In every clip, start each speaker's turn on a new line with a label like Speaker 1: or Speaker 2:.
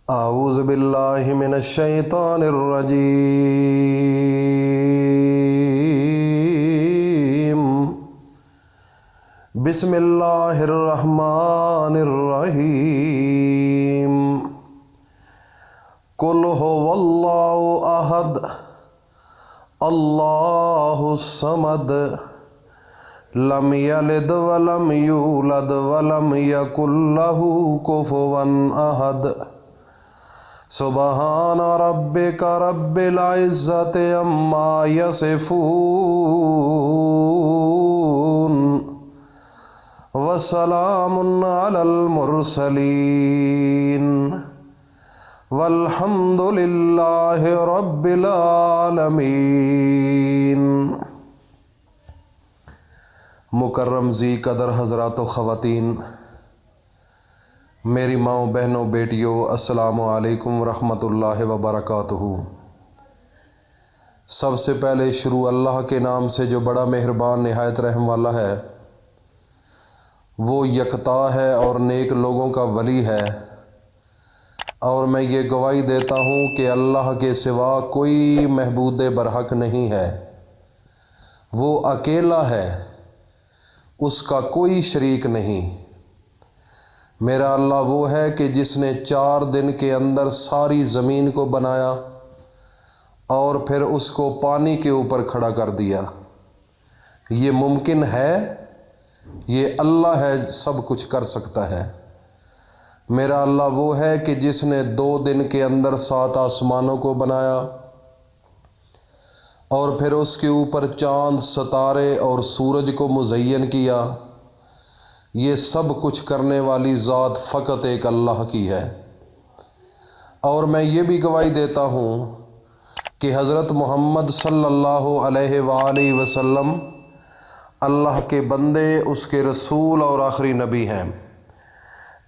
Speaker 1: اعوذ باللہ من الشیطان الرجیم بسم اللہ الرحمن الرحیم قل هو اللہ احد اللہ الصمد لم یلد ولم یولد ولم یکن لہ کفوا احد سبحان ربک رب العزت عما یصفون وسلام علی المرسلین والحمد للہ رب العالمین۔ مکرم ذی قدر حضرات و خواتین، میری ماؤں بہنوں بیٹیوں، السلام علیکم ورحمۃ اللہ وبرکاتہ۔ سب سے پہلے شروع اللہ کے نام سے جو بڑا مہربان نہایت رحم والا ہے، وہ یکتا ہے اور نیک لوگوں کا ولی ہے، اور میں یہ گواہی دیتا ہوں کہ اللہ کے سوا کوئی معبود برحق نہیں ہے، وہ اکیلا ہے، اس کا کوئی شریک نہیں۔ میرا اللہ وہ ہے کہ جس نے 4 دن کے اندر ساری زمین کو بنایا اور پھر اس کو پانی کے اوپر کھڑا کر دیا۔ یہ ممکن ہے؟ یہ اللہ ہے، سب کچھ کر سکتا ہے۔ میرا اللہ وہ ہے کہ جس نے 2 دن کے اندر 7 آسمانوں کو بنایا اور پھر اس کے اوپر چاند، ستارے اور سورج کو مزین کیا۔ یہ سب کچھ کرنے والی ذات فقط ایک اللہ کی ہے۔ اور میں یہ بھی گواہی دیتا ہوں کہ حضرت محمد صلی اللہ علیہ وآلہ وسلم اللہ کے بندے، اس کے رسول اور آخری نبی ہیں۔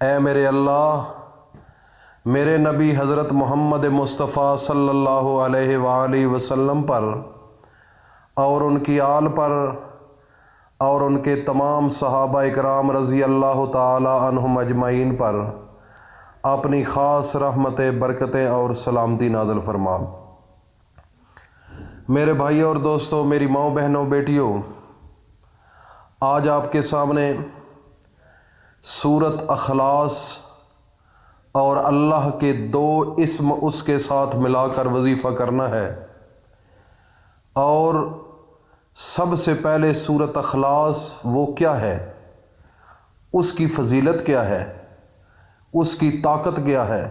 Speaker 1: اے میرے اللہ، میرے نبی حضرت محمد مصطفیٰ صلی اللہ علیہ وآلہ وسلم پر اور ان کی آل پر اور ان کے تمام صحابہ اکرام رضی اللہ تعالی عنہم اجمعین پر اپنی خاص رحمتیں، برکتیں اور سلامتی نازل فرما۔ میرے بھائیوں اور دوستوں، میری ماؤں بہنوں بیٹیوں، آج آپ کے سامنے سورت اخلاص اور اللہ کے 2 اسم اس کے ساتھ ملا کر وظیفہ کرنا ہے۔ اور سب سے پہلے سورت اخلاص وہ کیا ہے، اس کی فضیلت کیا ہے، اس کی طاقت کیا ہے۔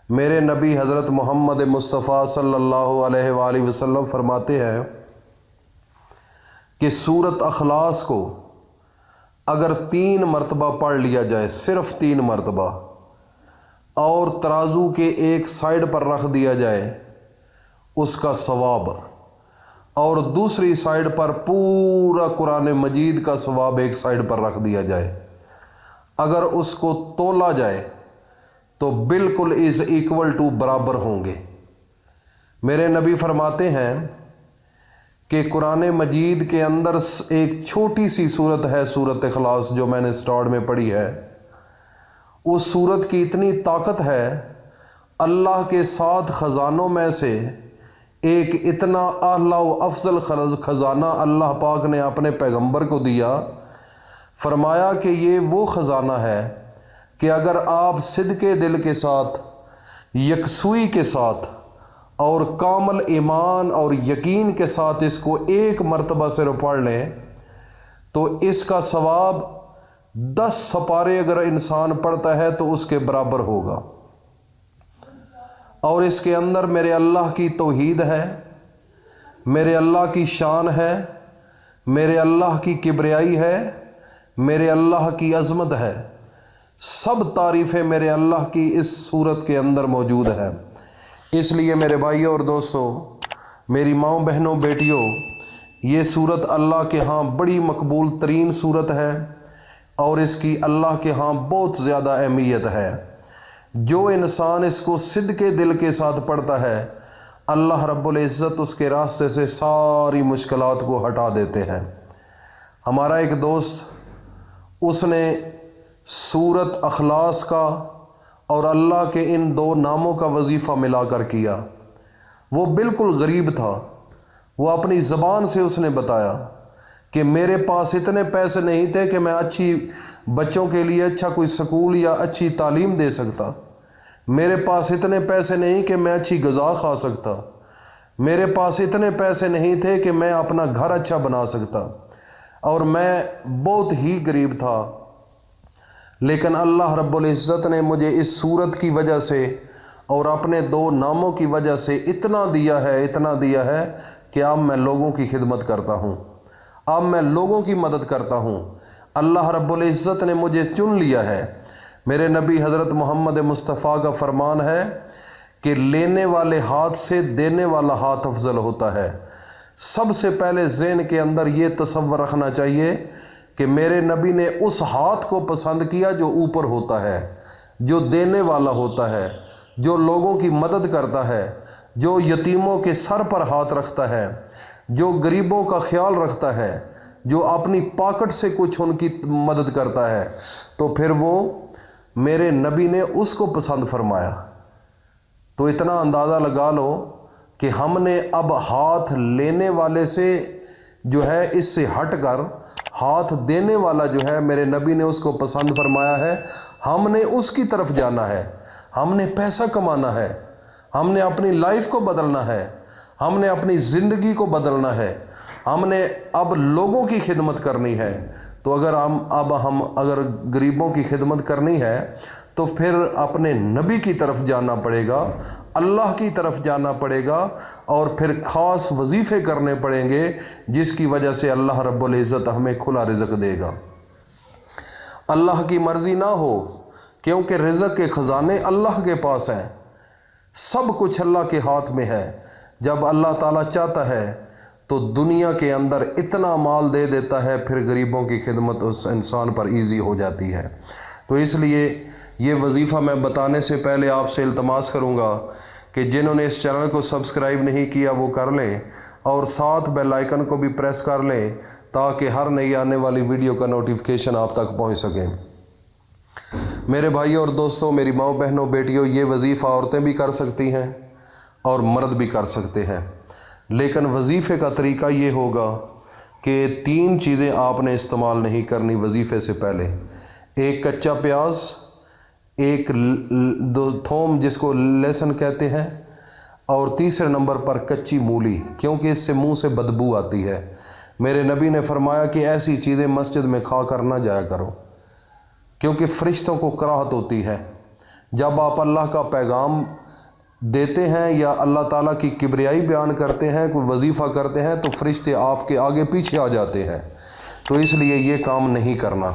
Speaker 1: میرے نبی حضرت محمد مصطفیٰ صلی اللہ علیہ وآلہ وسلم فرماتے ہیں کہ سورت اخلاص کو اگر 3 مرتبہ پڑھ لیا جائے، صرف 3 مرتبہ، اور ترازو کے ایک سائیڈ پر رکھ دیا جائے اس کا ثواب، اور دوسری سائیڈ پر پورا قرآن مجید کا ثواب ایک سائیڈ پر رکھ دیا جائے، اگر اس کو تولا جائے تو بالکل از ایکول ٹو برابر ہوں گے۔ میرے نبی فرماتے ہیں کہ قرآن مجید کے اندر ایک چھوٹی سی صورت ہے، سورت اخلاص، جو میں نے سٹارٹ میں پڑھی ہے۔ اس صورت کی اتنی طاقت ہے، اللہ کے 7 خزانوں میں سے ایک اتنا اعلیٰ و افضل خزانہ اللہ پاک نے اپنے پیغمبر کو دیا۔ فرمایا کہ یہ وہ خزانہ ہے کہ اگر آپ صدقے دل کے ساتھ، یکسوئی کے ساتھ اور کامل ایمان اور یقین کے ساتھ اس کو 1 مرتبہ صرف پڑھ لیں تو اس کا ثواب 10 سپارے اگر انسان پڑھتا ہے تو اس کے برابر ہوگا۔ اور اس کے اندر میرے اللہ کی توحید ہے، میرے اللہ کی شان ہے، میرے اللہ کی کبریائی ہے، میرے اللہ کی عظمت ہے۔ سب تعریفیں میرے اللہ کی اس صورت کے اندر موجود ہیں۔ اس لیے میرے بھائیوں اور دوستوں، میری ماؤں بہنوں بیٹیوں، یہ صورت اللہ کے ہاں بڑی مقبول ترین صورت ہے اور اس کی اللہ کے ہاں بہت زیادہ اہمیت ہے۔ جو انسان اس کو صدقے دل کے ساتھ پڑھتا ہے، اللہ رب العزت اس کے راستے سے ساری مشکلات کو ہٹا دیتے ہیں۔ ہمارا ایک دوست، اس نے سورت اخلاص کا اور اللہ کے ان دو ناموں کا وظیفہ ملا کر کیا۔ وہ بالکل غریب تھا، وہ اپنی زبان سے اس نے بتایا کہ میرے پاس اتنے پیسے نہیں تھے کہ میں اچھی بچوں کے لیے اچھا کوئی سکول یا اچھی تعلیم دے سکتا، میرے پاس اتنے پیسے نہیں کہ میں اچھی غذا کھا سکتا، میرے پاس اتنے پیسے نہیں تھے کہ میں اپنا گھر اچھا بنا سکتا، اور میں بہت ہی غریب تھا۔ لیکن اللہ رب العزت نے مجھے اس صورت کی وجہ سے اور اپنے دو ناموں کی وجہ سے اتنا دیا ہے کہ اب میں لوگوں کی خدمت کرتا ہوں، اب میں لوگوں کی مدد کرتا ہوں۔ اللہ رب العزت نے مجھے چن لیا ہے۔ میرے نبی حضرت محمد مصطفیٰ کا فرمان ہے کہ لینے والے ہاتھ سے دینے والا ہاتھ افضل ہوتا ہے۔ سب سے پہلے ذہن کے اندر یہ تصور رکھنا چاہیے کہ میرے نبی نے اس ہاتھ کو پسند کیا جو اوپر ہوتا ہے، جو دینے والا ہوتا ہے، جو لوگوں کی مدد کرتا ہے، جو یتیموں کے سر پر ہاتھ رکھتا ہے، جو غریبوں کا خیال رکھتا ہے، جو اپنی پاکٹ سے کچھ ان کی مدد کرتا ہے، تو پھر وہ میرے نبی نے اس کو پسند فرمایا۔ تو اتنا اندازہ لگا لو کہ ہم نے اب ہاتھ لینے والے سے جو ہے اس سے ہٹ کر ہاتھ دینے والا جو ہے میرے نبی نے اس کو پسند فرمایا ہے، ہم نے اس کی طرف جانا ہے، ہم نے پیسہ کمانا ہے، ہم نے اپنی لائف کو بدلنا ہے، ہم نے اپنی زندگی کو بدلنا ہے، ہم نے اب لوگوں کی خدمت کرنی ہے۔ تو اگر غریبوں کی خدمت کرنی ہے تو پھر اپنے نبی کی طرف جانا پڑے گا، اللہ کی طرف جانا پڑے گا، اور پھر خاص وظیفے کرنے پڑیں گے جس کی وجہ سے اللہ رب العزت ہمیں کھلا رزق دے گا۔ اللہ کی مرضی نہ ہو، کیونکہ رزق کے خزانے اللہ کے پاس ہیں، سب کچھ اللہ کے ہاتھ میں ہے۔ جب اللہ تعالیٰ چاہتا ہے تو دنیا کے اندر اتنا مال دے دیتا ہے، پھر غریبوں کی خدمت اس انسان پر ایزی ہو جاتی ہے۔ تو اس لیے یہ وظیفہ میں بتانے سے پہلے آپ سے التماس کروں گا کہ جنہوں نے اس چینل کو سبسکرائب نہیں کیا وہ کر لیں، اور ساتھ بیل آئیکن کو بھی پریس کر لیں تاکہ ہر نئی آنے والی ویڈیو کا نوٹیفیکیشن آپ تک پہنچ سکے۔ میرے بھائیوں اور دوستوں، میری ماؤں بہنوں بیٹیوں، یہ وظیفہ عورتیں بھی کر سکتی ہیں اور مرد بھی کر سکتے ہیں، لیکن وظیفے کا طریقہ یہ ہوگا کہ 3 چیزیں آپ نے استعمال نہیں کرنی وظیفے سے پہلے۔ ایک کچا پیاز، ایک تھوم جس کو لہسن کہتے ہیں، اور تیسرے نمبر پر کچی مولی، کیونکہ اس سے منہ سے بدبو آتی ہے۔ میرے نبی نے فرمایا کہ ایسی چیزیں مسجد میں کھا کر نہ جایا کرو، کیونکہ فرشتوں کو کراہت ہوتی ہے۔ جب آپ اللہ کا پیغام دیتے ہیں یا اللہ تعالیٰ کی کبریائی بیان کرتے ہیں، کوئی وظیفہ کرتے ہیں، تو فرشتے آپ کے آگے پیچھے آ جاتے ہیں، تو اس لیے یہ کام نہیں کرنا۔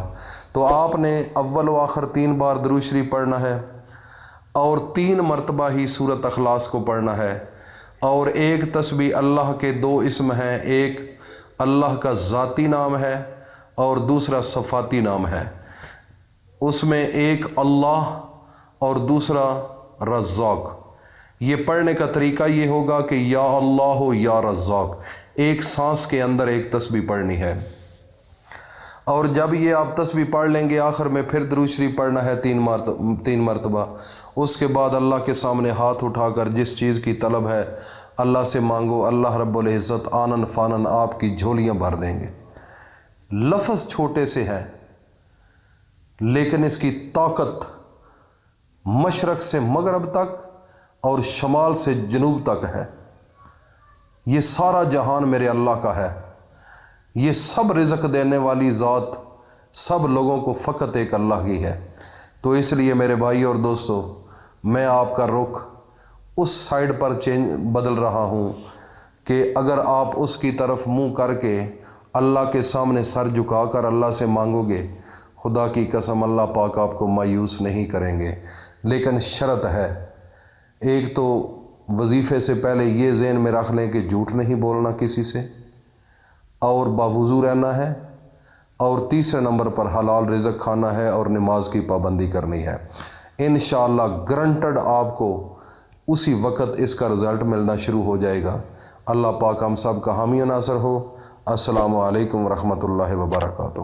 Speaker 1: تو آپ نے اول و آخر 3 بار درود شریف پڑھنا ہے، اور 3 مرتبہ ہی سورۃ اخلاص کو پڑھنا ہے، اور ایک تسبیح اللہ کے 2 اسم ہیں، ایک اللہ کا ذاتی نام ہے اور دوسرا صفاتی نام ہے۔ اس میں ایک اللہ اور دوسرا رزاق۔ یہ پڑھنے کا طریقہ یہ ہوگا کہ یا اللہ یا رزاق، ایک سانس کے اندر ایک تسبیح پڑھنی ہے، اور جب یہ آپ تسبیح پڑھ لیں گے آخر میں پھر درود شریف پڑھنا ہے 3 مرتبہ۔ اس کے بعد اللہ کے سامنے ہاتھ اٹھا کر جس چیز کی طلب ہے اللہ سے مانگو، اللہ رب العزت آنن فانن آپ کی جھولیاں بھر دیں گے۔ لفظ چھوٹے سے ہیں لیکن اس کی طاقت مشرق سے مغرب تک اور شمال سے جنوب تک ہے۔ یہ سارا جہان میرے اللہ کا ہے، یہ سب رزق دینے والی ذات سب لوگوں کو فقط ایک اللہ کی ہے۔ تو اس لیے میرے بھائی اور دوستو، میں آپ کا رخ اس سائیڈ پر بدل رہا ہوں کہ اگر آپ اس کی طرف منہ کر کے اللہ کے سامنے سر جھکا کر اللہ سے مانگو گے، خدا کی قسم اللہ پاک آپ کو مایوس نہیں کریں گے۔ لیکن شرط ہے، ایک تو وظیفے سے پہلے یہ ذہن میں رکھ لیں کہ جھوٹ نہیں بولنا کسی سے، اور باوضو رہنا ہے، اور تیسرے نمبر پر حلال رزق کھانا ہے اور نماز کی پابندی کرنی ہے۔ انشاءاللہ گرنٹڈ آپ کو اسی وقت اس کا رزلٹ ملنا شروع ہو جائے گا۔ اللہ پاک ہم سب کا حامی و ناصر ہو۔ السلام علیکم ورحمۃ اللہ وبرکاتہ۔